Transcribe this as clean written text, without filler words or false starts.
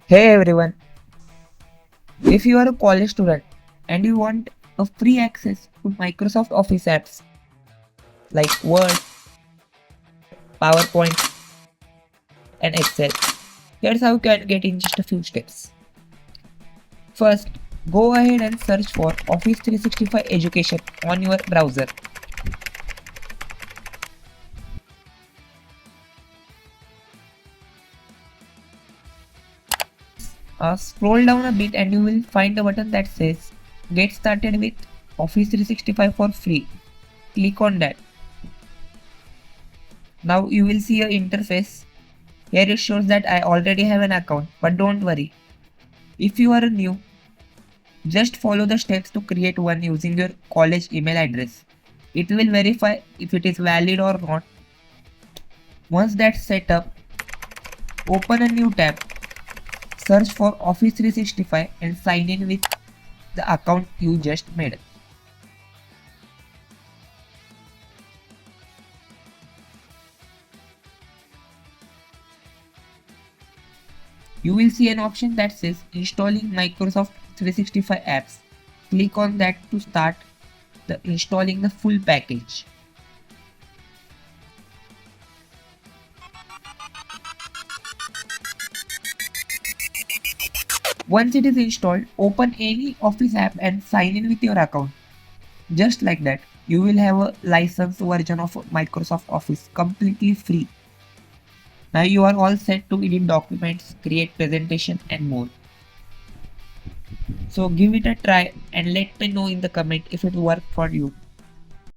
Hey everyone, if you are a college student and you want a free access to Microsoft Office apps like Word, PowerPoint, and Excel, here's how you can get in just a few steps. First, go ahead and search for Office 365 Education on your browser. Scroll down a bit and you will find a button that says Get started with Office 365 for free. Click on that. Now you will see a interface. Here it shows that I already have an account, but don't worry. If you are new, just follow the steps to create one using your college email address. It will verify if it is valid or not. Once that's set up, open a new tab, search for Office 365 and sign in with the account you just made. You will see an option that says installing Microsoft 365 apps. Click on that to start installing the full package. Once it is installed, open any Office app and sign in with your account. Just like that, you will have a licensed version of Microsoft Office completely free. Now you are all set to edit documents, create presentation and more. So give it a try and let me know in the comment if it worked for you.